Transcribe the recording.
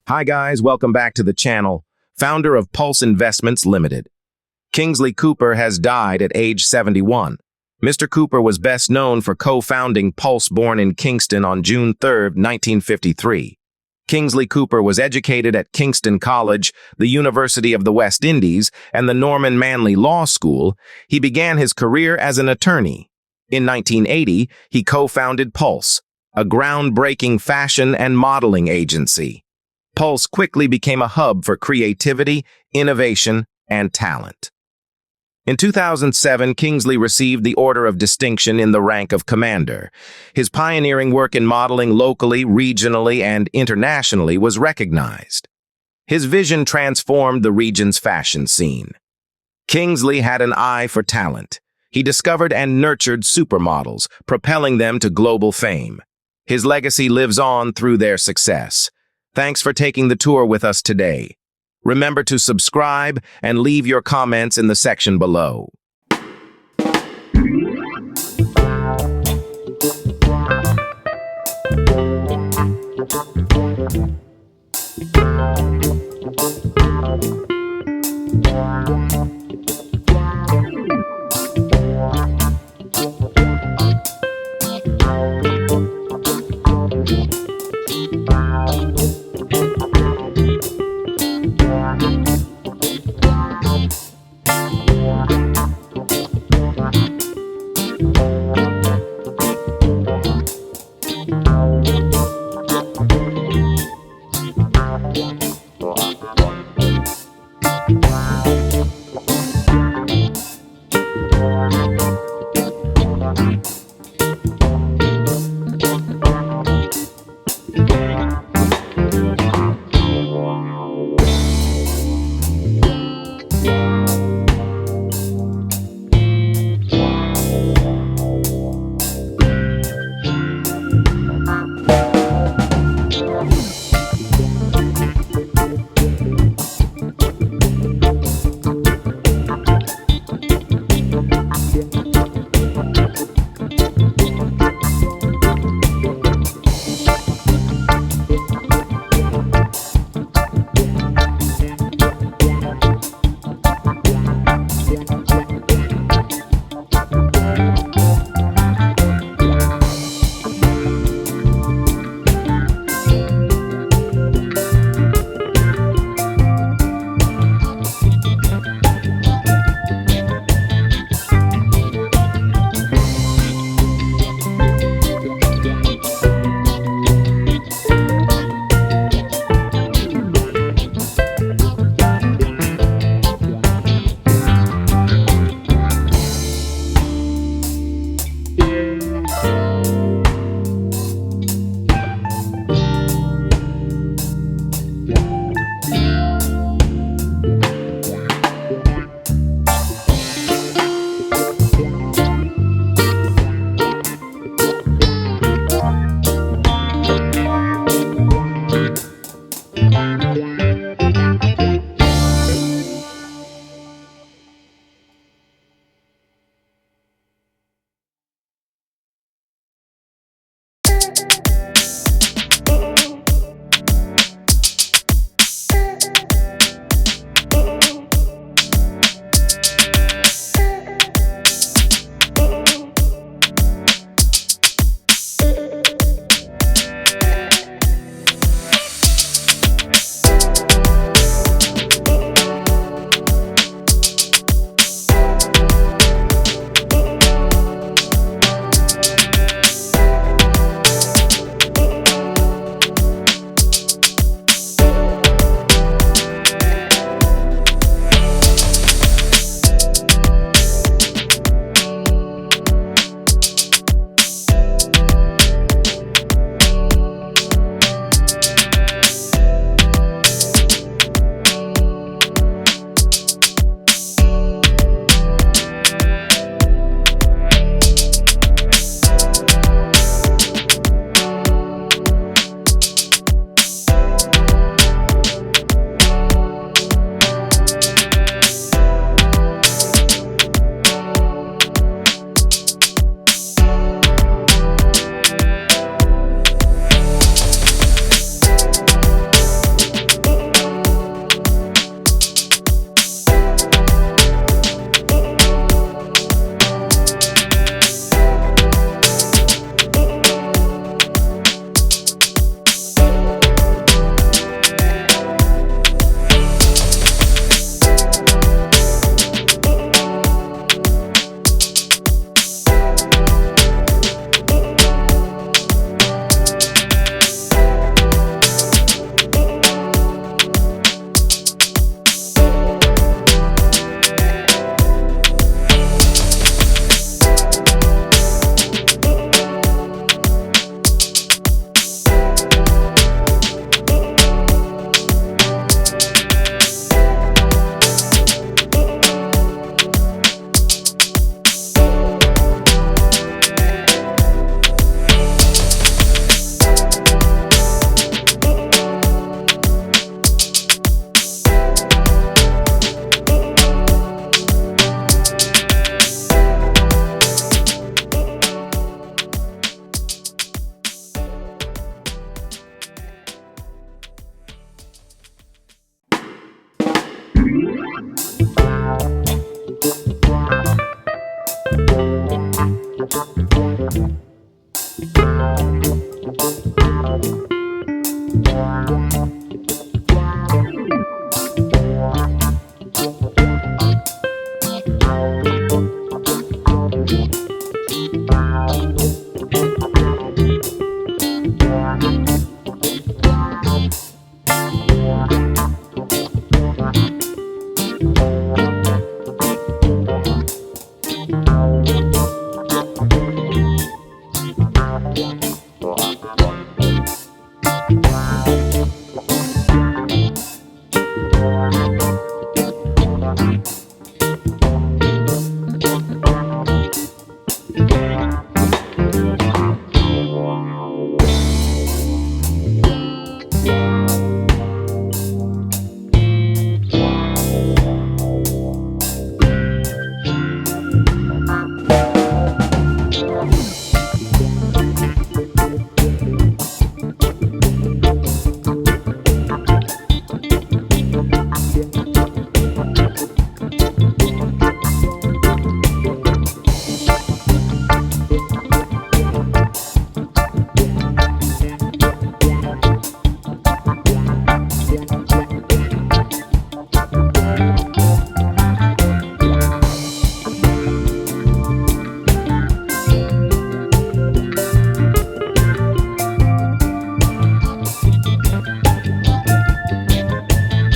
Hi guys, welcome back to the channel. Founder of Pulse Investments Limited. Kingsley Cooper has died at age 71. Mr. Cooper was best known for co-founding Pulse, born in Kingston on June 3, 1953. Kingsley Cooper was educated at Kingston College, the University of the West Indies, and the Norman Manley Law School. He began his career as an attorney. In 1980, he co-founded Pulse, a groundbreaking fashion and modeling agency. Pulse quickly became a hub for creativity, innovation, and talent. In 2007, Kingsley received the Order of Distinction in the rank of Commander. His pioneering work in modeling locally, regionally, and internationally was recognized. His vision transformed the region's fashion scene. Kingsley had an eye for talent. He discovered and nurtured supermodels, propelling them to global fame. His legacy lives on through their success. Thanks for taking the tour with us today. Remember to subscribe and leave your comments in the section below.